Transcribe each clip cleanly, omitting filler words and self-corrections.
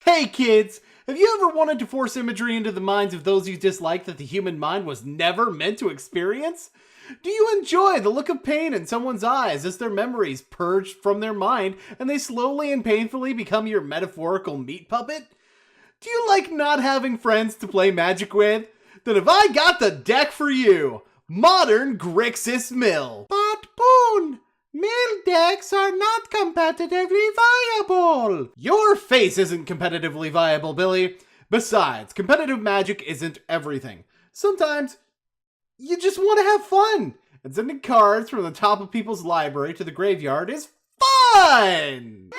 Hey kids! Have you ever wanted to force imagery into the minds of those you dislike that the human mind was never meant to experience? Do you enjoy the look of pain in someone's eyes as their memories purged from their mind and they slowly and painfully become your metaphorical meat puppet? Do you like not having friends to play Magic with? Then have I got the deck for you! Modern Grixis Mill! But Boon, mill decks are not competitively viable! Your face isn't competitively viable, Billy. Besides, competitive Magic isn't everything. Sometimes, you just want to have fun. And sending cards from the top of people's library to the graveyard is fun!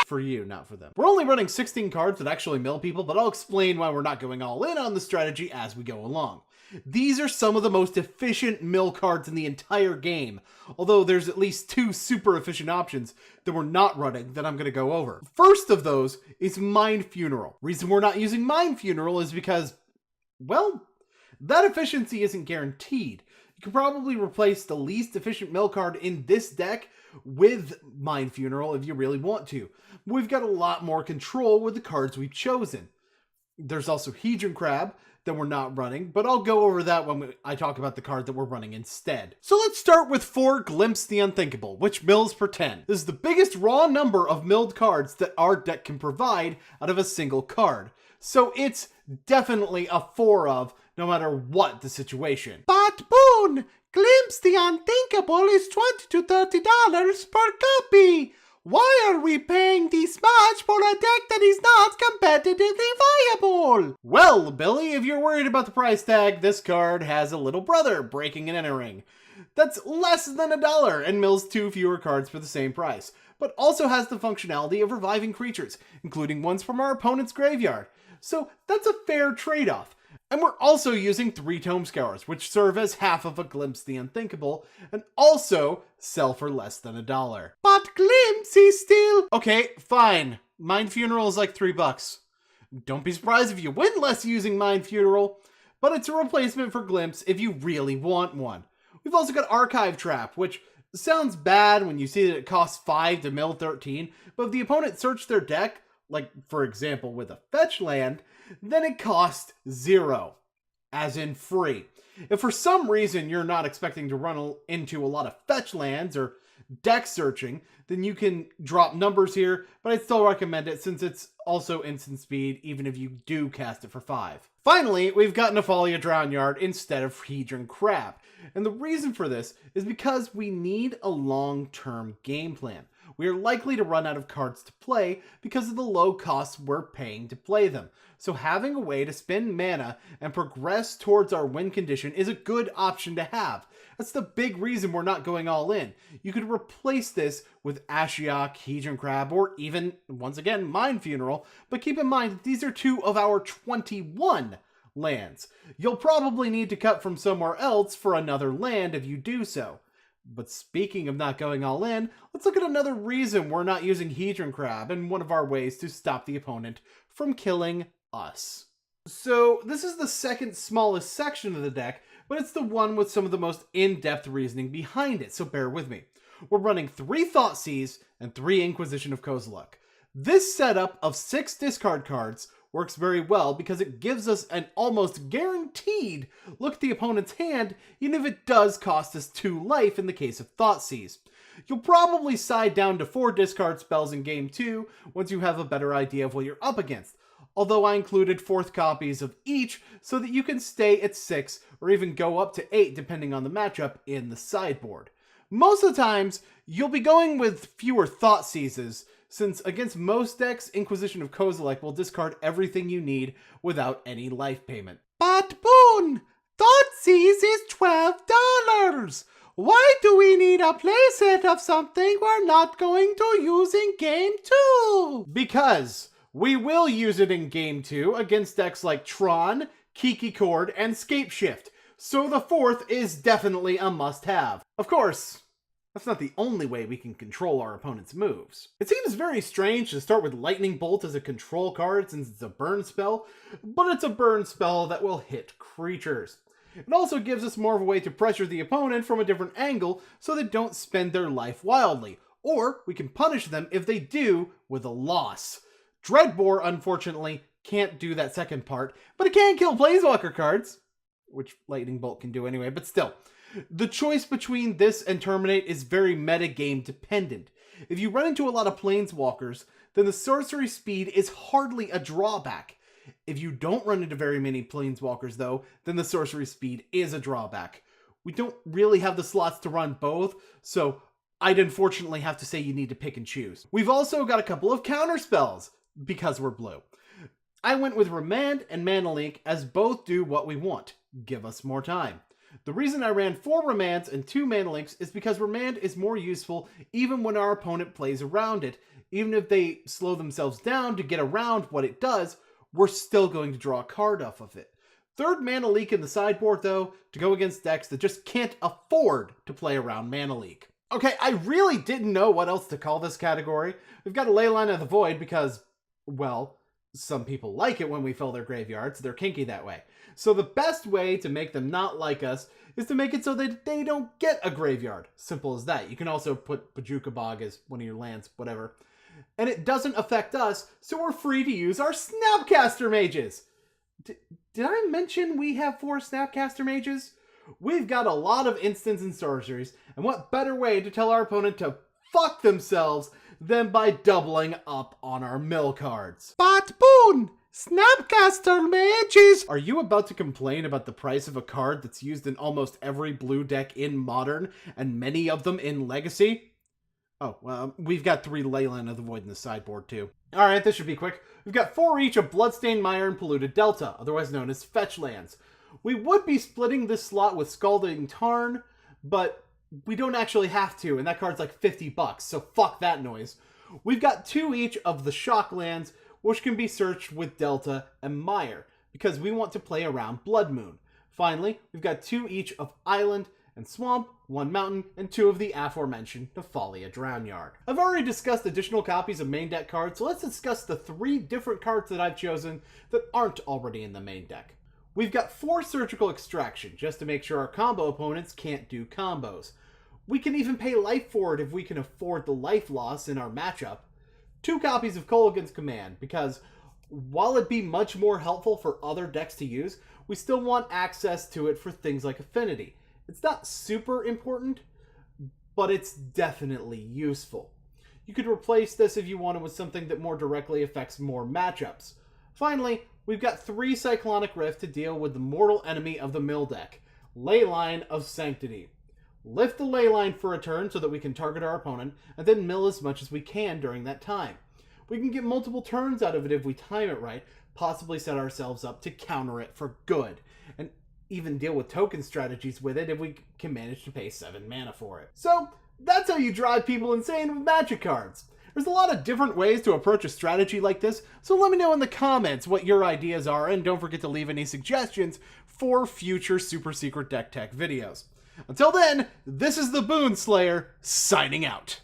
For you, not for them. We're only running 16 cards that actually mill people, but I'll explain why we're not going all in on the strategy as we go along. These are some of the most efficient mill cards in the entire game, although there's at least two super efficient options that we're not running that I'm going to go over. First of those is Mind Funeral. Reason we're not using Mind Funeral is because, well, that efficiency isn't guaranteed. You can probably replace the least efficient mill card in this deck with Mind Funeral if you really want to. We've got a lot more control with the cards we've chosen. There's also Hedron Crab that we're not running, but I'll go over that when I talk about the card that we're running instead. So let's start with 4 Glimpse the Unthinkable, which mills for 10. This is the biggest raw number of milled cards that our deck can provide out of a single card. So it's definitely a 4 of, no matter what the situation. But Boon, Glimpse the Unthinkable is $20 to $30 per copy. Why are we paying this much for a deck that is not competitively viable? Well, Billy, if you're worried about the price tag, this card has a little brother, Breaking and Entering. That's less than $1 and mills 2 fewer cards for the same price, but also has the functionality of reviving creatures, including ones from our opponent's graveyard. So that's a fair trade-off. And we're also using 3 Tome Scours, which serve as half of a Glimpse the Unthinkable, and also sell for less than $1. But Glimpse is still... Okay, fine. Mind Funeral is like $3. Don't be surprised if you win less using Mind Funeral, but it's a replacement for Glimpse if you really want one. We've also got Archive Trap, which sounds bad when you see that it costs 5 to mill 13, but if the opponent searched their deck, like for example with a fetch land, then it costs 0, as in free. If for some reason you're not expecting to run into a lot of fetch lands or deck searching, then you can drop numbers here, but I'd still recommend it since it's also instant speed even if you do cast it for 5. Finally, we've got Nephalia Drownyard instead of Hedron Crab. And the reason for this is because we need a long-term game plan. We are likely to run out of cards to play because of the low costs we're paying to play them. So having a way to spend mana and progress towards our win condition is a good option to have. That's the big reason we're not going all in. You could replace this with Ashiok, Hedron Crab, or even, once again, Mind Funeral, but keep in mind that these are 2 of our 21 lands. You'll probably need to cut from somewhere else for another land if you do so. But speaking of not going all in, let's look at another reason we're not using Hedron Crab and one of our ways to stop the opponent from killing us. So this is the second smallest section of the deck, but it's the one with some of the most in-depth reasoning behind it, so bear with me. We're running 3 Thoughtseize and 3 Inquisition of Kozilek. This setup of 6 discard cards works very well because it gives us an almost guaranteed look at the opponent's hand, even if it does cost us 2 life in the case of Thoughtseize. You'll probably side down to 4 discard spells in game 2 once you have a better idea of what you're up against, although I included 4th copies of each so that you can stay at 6 or even go up to 8 depending on the matchup in the sideboard. Most of the times, you'll be going with fewer Thoughtseizes, since against most decks, Inquisition of Kozilek will discard everything you need without any life payment. But Boon, Thoughtseize is $12. Why do we need a playset of something we're not going to use in game 2? Because we will use it in game 2 against decks like Tron, Kiki Cord, and Scapeshift, so the 4th is definitely a must-have. Of course, that's not the only way we can control our opponent's moves. It seems very strange to start with Lightning Bolt as a control card since it's a burn spell, but it's a burn spell that will hit creatures. It also gives us more of a way to pressure the opponent from a different angle so they don't spend their life wildly, or we can punish them if they do with a loss. Dreadbore, unfortunately, can't do that second part, but it can kill Planeswalker cards, which Lightning Bolt can do anyway, but still. The choice between this and Terminate is very metagame dependent. If you run into a lot of Planeswalkers, then the sorcery speed is hardly a drawback. If you don't run into very many Planeswalkers, though, then the sorcery speed is a drawback. We don't really have the slots to run both, so I'd unfortunately have to say you need to pick and choose. We've also got a couple of counterspells, because we're blue. I went with Remand and Mana Leak, as both do what we want. Give us more time. The reason I ran 4 Remands and 2 Mana Leaks is because Remand is more useful even when our opponent plays around it. Even if they slow themselves down to get around what it does, we're still going to draw a card off of it. 3rd Mana Leak in the sideboard, though, to go against decks that just can't afford to play around Mana Leak. Okay, I really didn't know what else to call this category. We've got a Leyline of the Void because, well, some people like it when we fill their graveyards. They're kinky that way. So the best way to make them not like us is to make it so that they don't get a graveyard. Simple as that. You can also put Bojuka Bog as one of your lands, whatever. And it doesn't affect us, so we're free to use our Snapcaster Mages. Did I mention we have 4 Snapcaster Mages? We've got a lot of instants and sorceries, and what better way to tell our opponent to fuck themselves than by doubling up on our mill cards. But Boon, Snapcaster Mages! Are you about to complain about the price of a card that's used in almost every blue deck in Modern, and many of them in Legacy? Oh, well, we've got 3 Leyline of the Void in the sideboard, too. Alright, this should be quick. We've got 4 each of Bloodstained Mire and Polluted Delta, otherwise known as fetch lands. We would be splitting this slot with Scalding Tarn, but we don't actually have to, and that card's like $50, so fuck that noise. We've got 2 each of the Shock lands, which can be searched with Delta and Mire, because we want to play around Blood Moon. Finally, we've got 2 each of Island and Swamp, 1 Mountain, and 2 of the aforementioned Nephalia Drownyard. I've already discussed additional copies of main deck cards, so let's discuss the 3 different cards that I've chosen that aren't already in the main deck. We've got 4 Surgical Extraction, just to make sure our combo opponents can't do combos. We can even pay life for it if we can afford the life loss in our matchup. 2 copies of Kolaghan's Command, because while it'd be much more helpful for other decks to use, we still want access to it for things like Affinity. It's not super important, but it's definitely useful. You could replace this if you wanted with something that more directly affects more matchups. Finally, we've got 3 Cyclonic Rift to deal with the mortal enemy of the mill deck, Leyline of Sanctity. Lift the Leyline for a turn so that we can target our opponent, and then mill as much as we can during that time. We can get multiple turns out of it if we time it right, possibly set ourselves up to counter it for good, and even deal with token strategies with it if we can manage to pay 7 mana for it. So, that's how you drive people insane with Magic cards. There's a lot of different ways to approach a strategy like this, so let me know in the comments what your ideas are, and don't forget to leave any suggestions for future super secret deck tech videos. Until then, this is the Boonslayer, signing out.